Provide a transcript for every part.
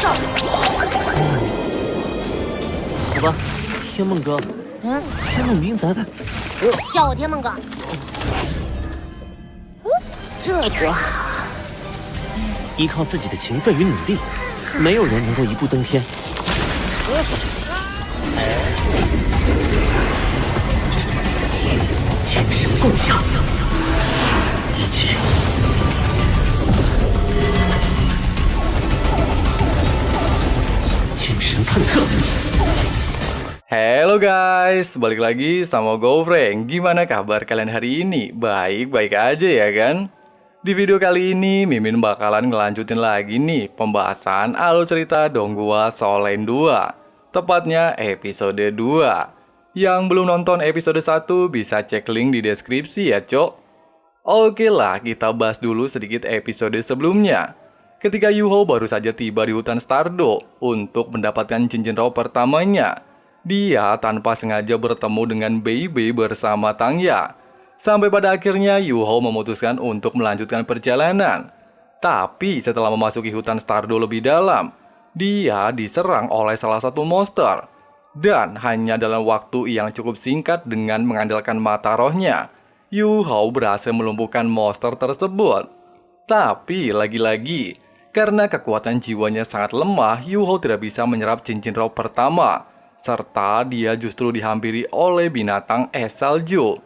兽。好吧，天梦哥，天梦明咱叫我天梦哥。这多好！依靠自己的勤奋与努力，没有人能够一步登天。剑神共享，一起。剑神探测。Hello guys, balik lagi sama gue Frank. Gimana kabar kalian hari ini? Baik-baik aja ya kan? Di video kali ini Mimin bakalan ngelanjutin lagi nih pembahasan alur cerita Donghua Soulland 2, tepatnya episode 2. Yang belum nonton episode 1 bisa cek link di deskripsi ya cok. Oke lah, kita bahas dulu sedikit episode sebelumnya. Ketika Yuho baru saja tiba di hutan Stardo untuk mendapatkan cincin roh pertamanya, dia tanpa sengaja bertemu dengan Baby bersama Tangya. Sampai pada akhirnya Yuho memutuskan untuk melanjutkan perjalanan. Tapi setelah memasuki hutan Stardo lebih dalam, dia diserang oleh salah satu monster. Dan hanya dalam waktu yang cukup singkat dengan mengandalkan mata rohnya, Yuho berhasil melumpuhkan monster tersebut. Tapi lagi-lagi, karena kekuatan jiwanya sangat lemah, Yuho tidak bisa menyerap cincin roh pertama. Serta dia justru dihampiri oleh binatang es salju.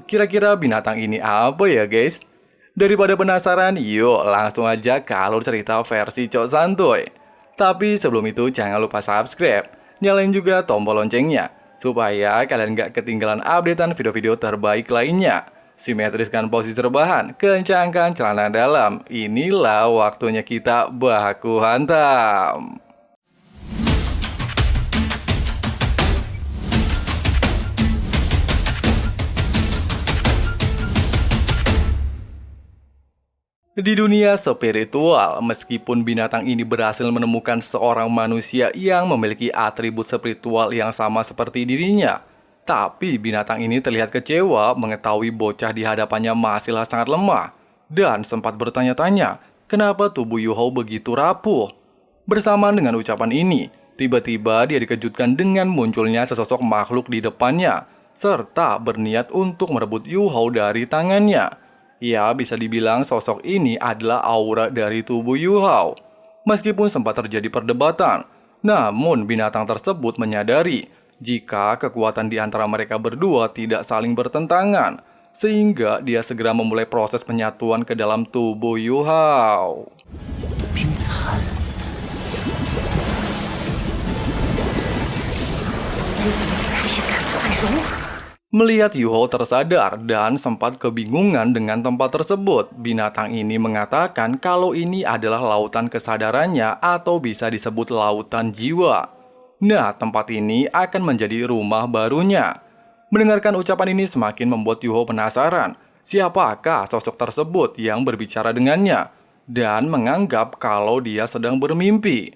Kira-kira binatang ini apa ya guys? Daripada penasaran, yuk langsung aja ke alur cerita versi Cok Santuy. Tapi sebelum itu jangan lupa subscribe, nyalain juga tombol loncengnya, supaya kalian gak ketinggalan updatean video-video terbaik lainnya. Simetriskan posisi rebahan, kencangkan celana dalam. Inilah waktunya kita baku hantam. Di dunia spiritual, meskipun binatang ini berhasil menemukan seorang manusia yang memiliki atribut spiritual yang sama seperti dirinya, tapi binatang ini terlihat kecewa mengetahui bocah di hadapannya masihlah sangat lemah dan sempat bertanya-tanya kenapa tubuh Yuho begitu rapuh. Bersamaan dengan ucapan ini, tiba-tiba dia dikejutkan dengan munculnya sesosok makhluk di depannya serta berniat untuk merebut Yuho dari tangannya. Ya, bisa dibilang sosok ini adalah aura dari tubuh Yuho. Meskipun sempat terjadi perdebatan, namun binatang tersebut menyadari jika kekuatan di antara mereka berdua tidak saling bertentangan, sehingga dia segera memulai proses penyatuan ke dalam tubuh Yuho. Melihat Yuho tersadar dan sempat kebingungan dengan tempat tersebut, binatang ini mengatakan kalau ini adalah lautan kesadarannya atau bisa disebut lautan jiwa. Nah, tempat ini akan menjadi rumah barunya. Mendengarkan ucapan ini semakin membuat Yuho penasaran, siapakah sosok tersebut yang berbicara dengannya, dan menganggap kalau dia sedang bermimpi.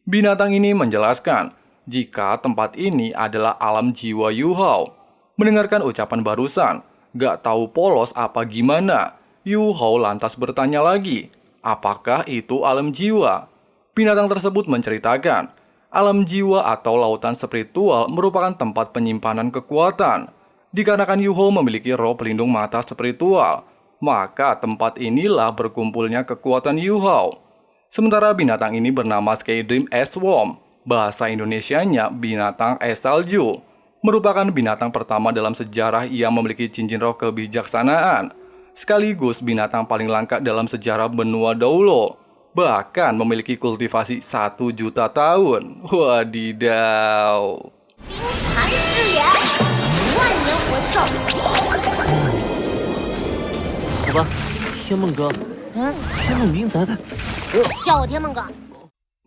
Binatang ini menjelaskan jika tempat ini adalah alam jiwa Yuho. Mendengarkan ucapan barusan, gak tahu polos apa gimana, Yuho lantas bertanya lagi, apakah itu alam jiwa? Binatang tersebut menceritakan, alam jiwa atau lautan spiritual merupakan tempat penyimpanan kekuatan. Dikarenakan Yuho memiliki roh pelindung mata spiritual, maka tempat inilah berkumpulnya kekuatan Yuho. Sementara binatang ini bernama Sky Dream Ice Worm, bahasa Indonesianya binatang es salju. Merupakan binatang pertama dalam sejarah yang memiliki cincin roh kebijaksanaan, sekaligus binatang paling langka dalam sejarah benua Daulo, bahkan memiliki kultivasi 1 juta tahun. Wadidaw.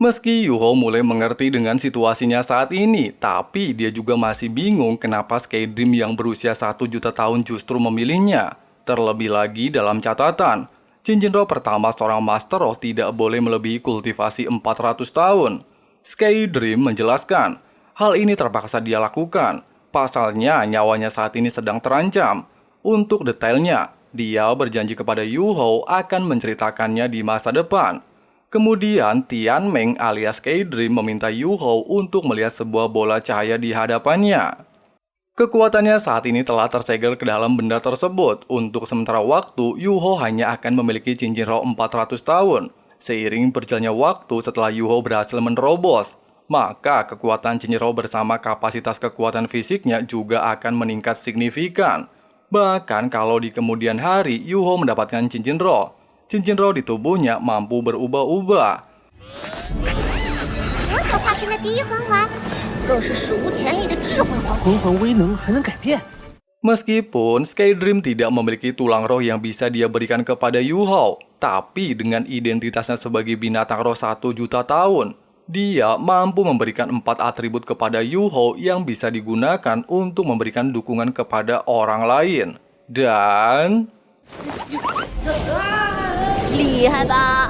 Meski Yuho mulai mengerti dengan situasinya saat ini, tapi dia juga masih bingung kenapa Sky Dream yang berusia 1 juta tahun justru memilihnya. Terlebih lagi dalam catatan, cincin roh pertama seorang Master Roh tidak boleh melebihi kultivasi 400 tahun. Sky Dream menjelaskan, hal ini terpaksa dia lakukan. Pasalnya nyawanya saat ini sedang terancam. Untuk detailnya, dia berjanji kepada Yuho akan menceritakannya di masa depan. Kemudian Tian Meng alias K-Dream meminta Yu Hou untuk melihat sebuah bola cahaya di hadapannya. Kekuatannya saat ini telah tersegel ke dalam benda tersebut. Untuk sementara waktu, Yu Hou hanya akan memiliki cincin roh 400 tahun. Seiring berjalannya waktu setelah Yu Hou berhasil menerobos, maka kekuatan cincin roh bersama kapasitas kekuatan fisiknya juga akan meningkat signifikan. Bahkan kalau di kemudian hari Yu Hou mendapatkan cincin roh di tubuhnya mampu berubah-ubah. 我所化身的第一魂环，更是史无前例的智慧魂环。魂环威能还能改变。 Meskipun Skydream tidak memiliki tulang roh yang bisa dia berikan kepada Yu Hou, tapi dengan identitasnya sebagai binatang roh 1 juta tahun, dia mampu memberikan 4 atribut kepada Yu Hou yang bisa digunakan untuk memberikan dukungan kepada orang lain. Dan 厉害吧？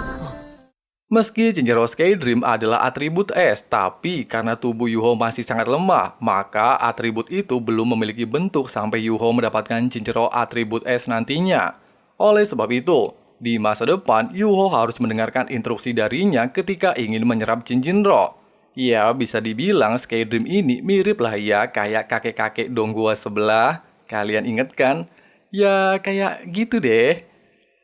meski cincin roh Skydream adalah atribut es, tapi karena tubuh Yu Hou masih sangat lemah, maka atribut itu belum memiliki bentuk sampai Yu Hou mendapatkan cincin roh atribut es nantinya. Oleh sebab itu, di masa depan Yu Hou harus mendengarkan instruksi darinya ketika ingin menyerap cincin roh. Ya, bisa dibilang Skydream ini mirip lah ya kayak kakek-kakek Donghua sebelah. Kalian inget kan? Ya, kayak gitu deh.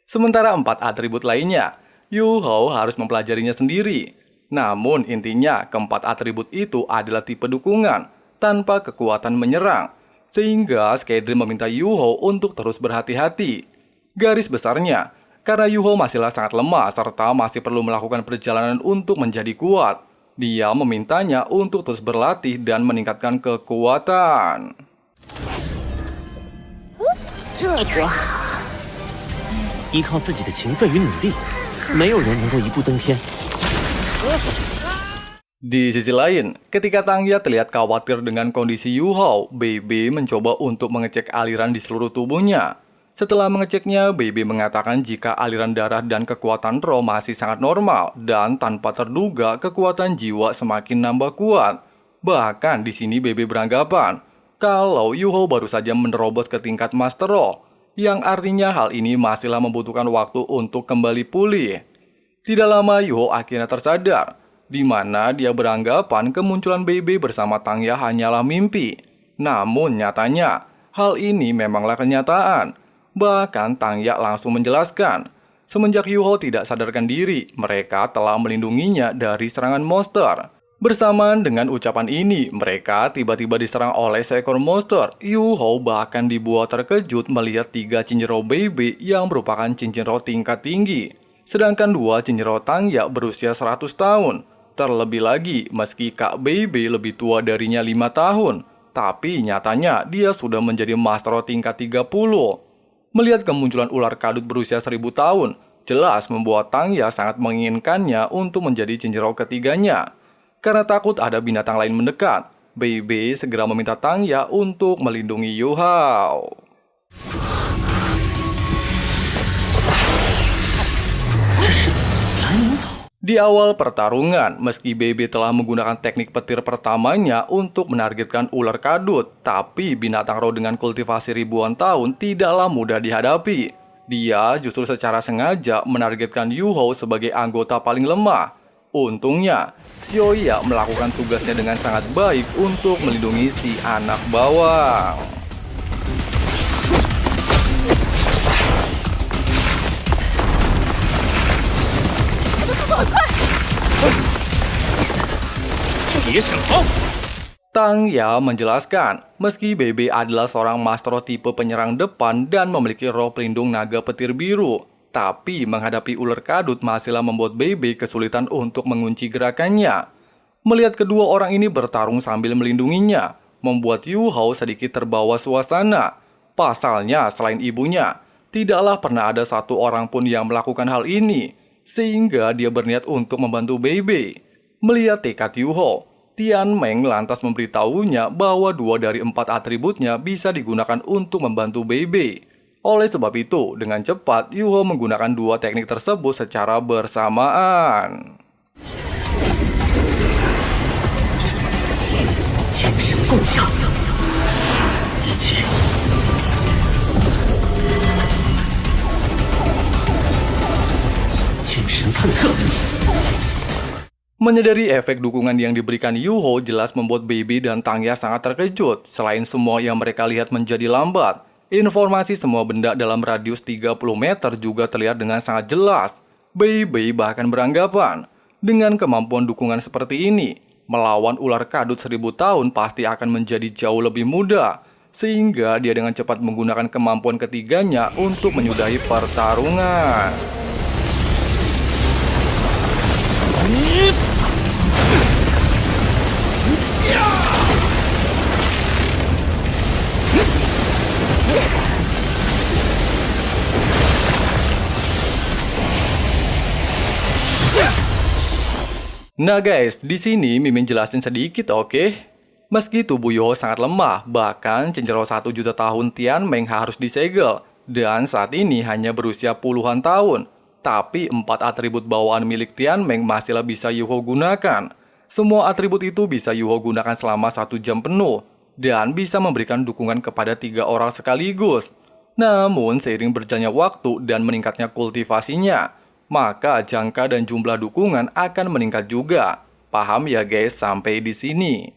Sementara 4 atribut lainnya, Yu Hou harus mempelajarinya sendiri. Namun intinya keempat atribut itu adalah tipe dukungan tanpa kekuatan menyerang. Sehingga Skydream meminta Yu Hou untuk terus berhati-hati. Garis besarnya, karena Yu Hou masihlah sangat lemah serta masih perlu melakukan perjalanan untuk menjadi kuat, dia memintanya untuk terus berlatih dan meningkatkan kekuatan. 这多好！ 依靠自己的勤奋与努力，没有人能够一步登天。 Di sisi lain, ketika Tangya terlihat khawatir dengan kondisi Yu Hou, BB mencoba untuk mengecek aliran di seluruh tubuhnya. Setelah mengeceknya, BB mengatakan jika aliran darah dan kekuatan roh masih sangat normal dan tanpa terduga kekuatan jiwa semakin nambah kuat. Bahkan di sini BB beranggapan kalau Yu Hou baru saja menerobos ke tingkat Master Roh, yang artinya hal ini masihlah membutuhkan waktu untuk kembali pulih. Tidak lama Yu Hou akhirnya tersadar, di mana dia beranggapan kemunculan BB bersama Tangya hanyalah mimpi. Namun nyatanya, hal ini memanglah kenyataan. Bahkan Tangya langsung menjelaskan, semenjak Yu Hou tidak sadarkan diri, mereka telah melindunginya dari serangan monster. Bersamaan dengan ucapan ini, mereka tiba-tiba diserang oleh seekor monster. Yu Hou bahkan dibuat terkejut melihat 3 cincin roh BB yang merupakan cincin roh tingkat tinggi. Sedangkan 2 cincin roh Tangya berusia 100 tahun. Terlebih lagi, meski Kak BB lebih tua darinya 5 tahun, tapi nyatanya dia sudah menjadi Master Roh tingkat 30. Melihat kemunculan ular kadut berusia 1000 tahun, jelas membuat Tangya sangat menginginkannya untuk menjadi cincin roh ketiganya. Karena takut ada binatang lain mendekat, BB segera meminta Tangya untuk melindungi Yu Hou. Di awal pertarungan, meski BB telah menggunakan teknik petir pertamanya untuk menargetkan ular kadut, tapi binatang roh dengan kultivasi ribuan tahun tidaklah mudah dihadapi. Dia justru secara sengaja menargetkan Yu Hou sebagai anggota paling lemah. Untungnya, Xiaoya melakukan tugasnya dengan sangat baik untuk melindungi si anak bawang. Tangya menjelaskan, meski BB adalah seorang Master Roh tipe penyerang depan dan memiliki roh pelindung naga petir biru, tapi menghadapi ular kadut masihlah membuat BB kesulitan untuk mengunci gerakannya. Melihat kedua orang ini bertarung sambil melindunginya, membuat Yu Hou sedikit terbawa suasana. Pasalnya, selain ibunya, tidaklah pernah ada satu orang pun yang melakukan hal ini, sehingga dia berniat untuk membantu BB. Melihat tekad Yu Hou, Tian Meng lantas memberitahunya bahwa 2 dari 4 atributnya bisa digunakan untuk membantu BB. Oleh sebab itu, dengan cepat Yu Hou menggunakan 2 teknik tersebut secara bersamaan. 神探测。 Menyadari efek dukungan yang diberikan Yuho jelas membuat Baby dan Tangya sangat terkejut. Selain semua yang mereka lihat menjadi lambat, informasi semua benda dalam radius 30 meter juga terlihat dengan sangat jelas. Baby bahkan beranggapan, dengan kemampuan dukungan seperti ini, melawan ular kadut 1000 tahun pasti akan menjadi jauh lebih mudah. Sehingga dia dengan cepat menggunakan kemampuan ketiganya untuk menyudahi pertarungan. Nah guys, di sini Mimin jelasin sedikit oke? Meski tubuh Yuho sangat lemah, bahkan Cinceroh 1 juta tahun Tianmeng harus disegel, dan saat ini hanya berusia puluhan tahun. Tapi 4 atribut bawaan milik Tianmeng masihlah bisa Yuho gunakan. Semua atribut itu bisa Yuho gunakan selama 1 jam penuh, dan bisa memberikan dukungan kepada 3 orang sekaligus. Namun seiring berjalannya waktu dan meningkatnya kultivasinya, maka jangka dan jumlah dukungan akan meningkat juga. Paham ya guys sampai di sini?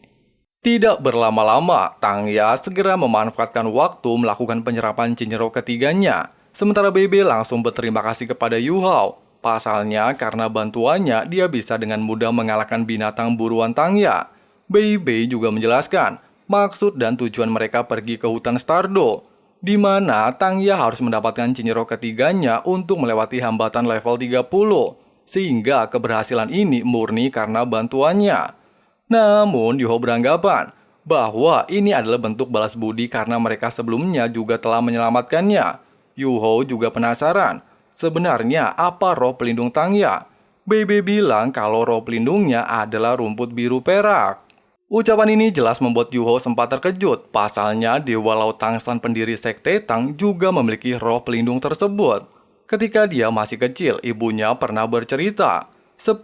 Tidak berlama-lama, Tangya segera memanfaatkan waktu melakukan penyerapan Cinceroh ketiganya. Sementara Baby langsung berterima kasih kepada Yuho. Pasalnya karena bantuannya dia bisa dengan mudah mengalahkan binatang buruan Tangya. Baby juga menjelaskan maksud dan tujuan mereka pergi ke hutan Stardo, di mana Tangya harus mendapatkan Cinceroh ketiganya untuk melewati hambatan level 30, sehingga keberhasilan ini murni karena bantuannya. Namun Yuho beranggapan bahwa ini adalah bentuk balas budi karena mereka sebelumnya juga telah menyelamatkannya. Yuho juga penasaran, sebenarnya apa roh pelindung Tangya? Baby bilang kalau roh pelindungnya adalah rumput biru perak. Ucapan ini jelas membuat Yuho sempat terkejut. Pasalnya Dewa Laut Tangsan pendiri Sekte Tang juga memiliki roh pelindung tersebut. Ketika dia masih kecil, ibunya pernah bercerita 10.000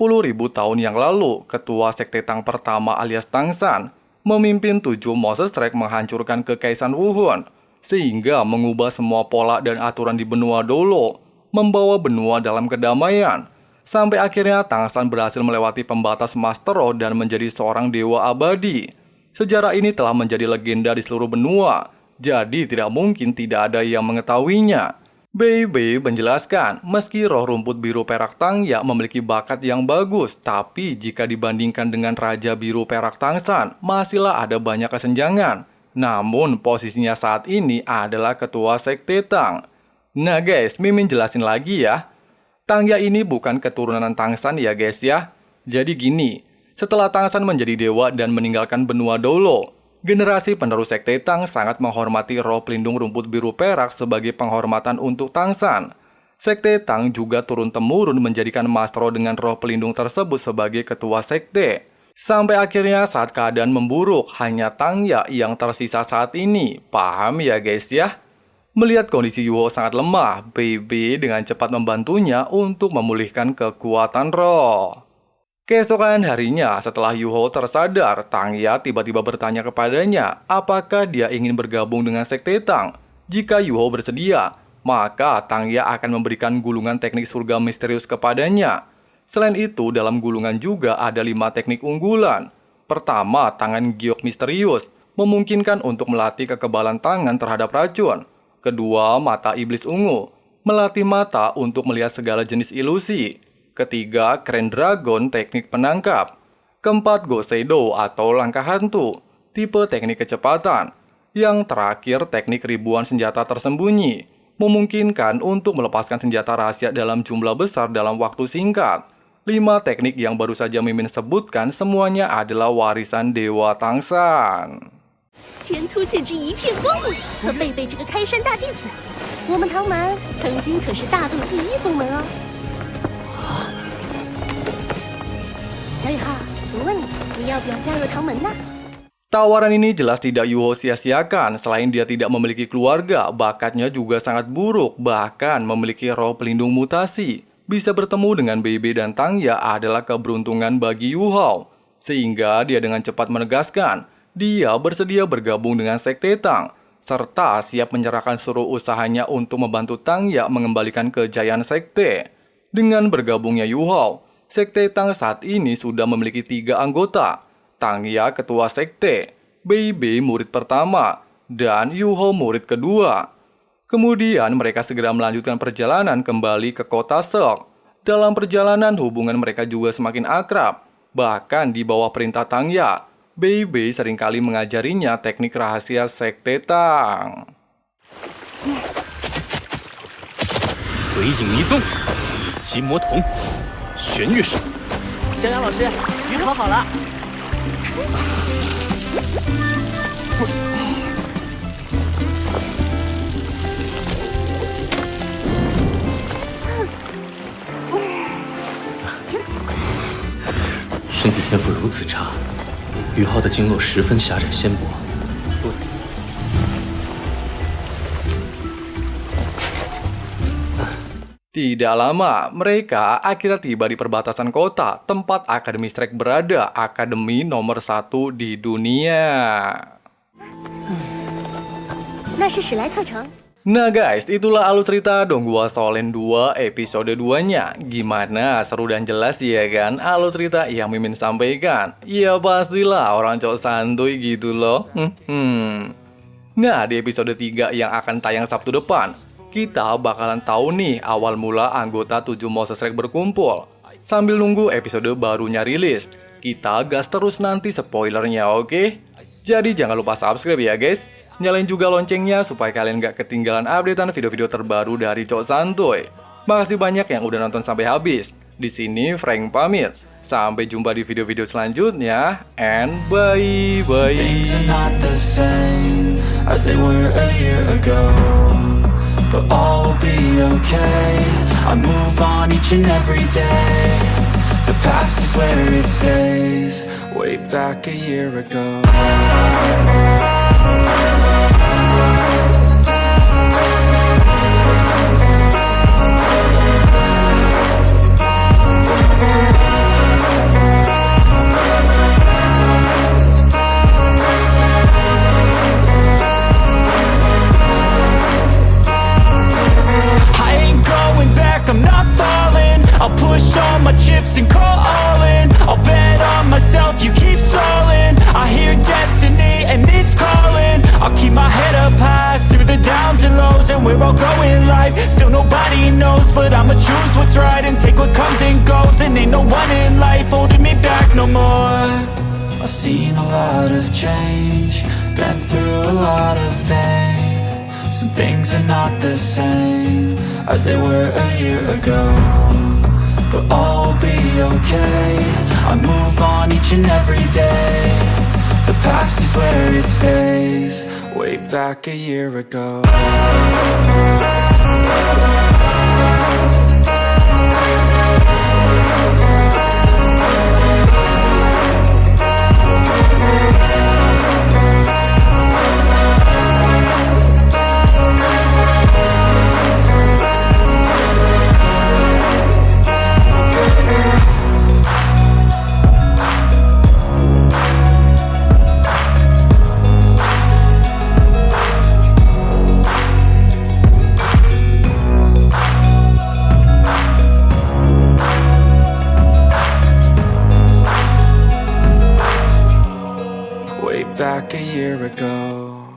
tahun yang lalu, ketua Sekte Tang pertama alias Tangsan memimpin 7 Moses Rex menghancurkan kekaisaran Wuhun, sehingga mengubah semua pola dan aturan di benua Dolo, membawa benua dalam kedamaian. Sampai akhirnya Tangsan berhasil melewati pembatas Master Roh dan menjadi seorang dewa abadi. Sejarah ini telah menjadi legenda di seluruh benua, jadi tidak mungkin tidak ada yang mengetahuinya. Baby menjelaskan, meski roh rumput biru perak Tangya memiliki bakat yang bagus, tapi jika dibandingkan dengan Raja Biru Perak Tangsan, masihlah ada banyak kesenjangan. Namun posisinya saat ini adalah ketua Sekte Tang. Nah guys, Mimin jelasin lagi ya. Tangya ini bukan keturunan Tangsan ya guys ya. Jadi gini, setelah Tangsan menjadi dewa dan meninggalkan benua Dolo, generasi penerus Sekte Tang sangat menghormati roh pelindung rumput biru perak sebagai penghormatan untuk Tangsan. Sekte Tang juga turun-temurun menjadikan Master Roh dengan roh pelindung tersebut sebagai ketua sekte. Sampai akhirnya saat keadaan memburuk, hanya Tangya yang tersisa saat ini. Paham ya guys ya? Melihat kondisi Yuho sangat lemah, Baby dengan cepat membantunya untuk memulihkan kekuatan roh. Keesokan harinya, setelah Yuho tersadar, Tangya tiba-tiba bertanya kepadanya apakah dia ingin bergabung dengan Sekte Tang. Jika Yuho bersedia, maka Tangya akan memberikan gulungan teknik surga misterius kepadanya. Selain itu, dalam gulungan juga ada 5 teknik unggulan. Pertama, tangan giok misterius, memungkinkan untuk melatih kekebalan tangan terhadap racun. Kedua, mata iblis ungu, melatih mata untuk melihat segala jenis ilusi. Ketiga, keren dragon, teknik penangkap. Keempat, Goseido atau langkah hantu, tipe teknik kecepatan. Yang terakhir, teknik ribuan senjata tersembunyi, memungkinkan untuk melepaskan senjata rahasia dalam jumlah besar dalam waktu singkat. 5 teknik yang baru saja Mimin sebutkan semuanya adalah warisan Dewa Tangsan. 前途简直一片光明，和贝贝这个开山大弟子，我们唐门曾经可是大陆第1宗门哦。小雨浩，我问你，你要不要加入唐门呢？ Tawaran ini jelas tidak Yuho sia-siakan. Selain dia tidak memiliki keluarga, bakatnya juga sangat buruk, bahkan memiliki roh pelindung mutasi. Bisa bertemu dengan Baby dan Tangya adalah keberuntungan bagi Yuho. Sehingga dia dengan cepat menegaskan, dia bersedia bergabung dengan Sekte Tang, serta siap menyerahkan seluruh usahanya untuk membantu Tangya mengembalikan kejayaan sekte. Dengan bergabungnya Yuhao, Sekte Tang saat ini sudah memiliki 3 anggota. Tangya ketua sekte, Bei Bei murid pertama, dan Yuhao murid kedua. Kemudian mereka segera melanjutkan perjalanan kembali ke kota Seok. Dalam perjalanan hubungan mereka juga semakin akrab. Bahkan di bawah perintah Tangya, Bei Bei seringkali mengajarinya teknik rahasia Sekte Tang. 鬼影一宗，紫旗魔童，玄月手。小杨老师，鱼烤好了。身体天赋如此差，宇浩的经络十分狭窄纤薄。不。 Tidak lama, mereka akhirnya tiba di perbatasan kota, tempat Akademi Strike berada, akademi nomor 1 di dunia. Nah guys, itulah alur cerita Donghua Shaolin 2 episode 2-nya. Gimana? Seru dan jelas ya kan? Alur cerita yang Mimin sampaikan. Ya pastilah orang cowok santuy gitu loh. Nah, di episode 3 yang akan tayang Sabtu depan, kita bakalan tahu nih awal mula anggota 7 Monster Strike berkumpul. Sambil nunggu episode barunya rilis, kita gas terus nanti spoilernya, oke? Jadi jangan lupa subscribe ya guys. Nyalain juga loncengnya supaya kalian gak ketinggalan updatean video-video terbaru dari Cok Santuy. Makasih banyak yang udah nonton sampai habis. Di sini Frank pamit. Sampai jumpa di video-video selanjutnya. And bye-bye. Things are not the same as they were a year ago. But all will be okay. I move on each and every day. The past is where it stays. Way back a year ago. I'm not falling. I'll push all my chips and call all in. I'll bet on myself, you keep stalling. I hear destiny and it's calling. I'll keep my head up high through the downs and lows. And we're all going live, still nobody knows. But I'ma choose what's right and take what comes and goes. And ain't no one in life holding me back no more. I've seen a lot of change, been through a lot of pain. Some things are not the same as they were a year ago. But all will be okay. I move on each and every day. The past is where it stays. Way back a year ago. Back a year ago.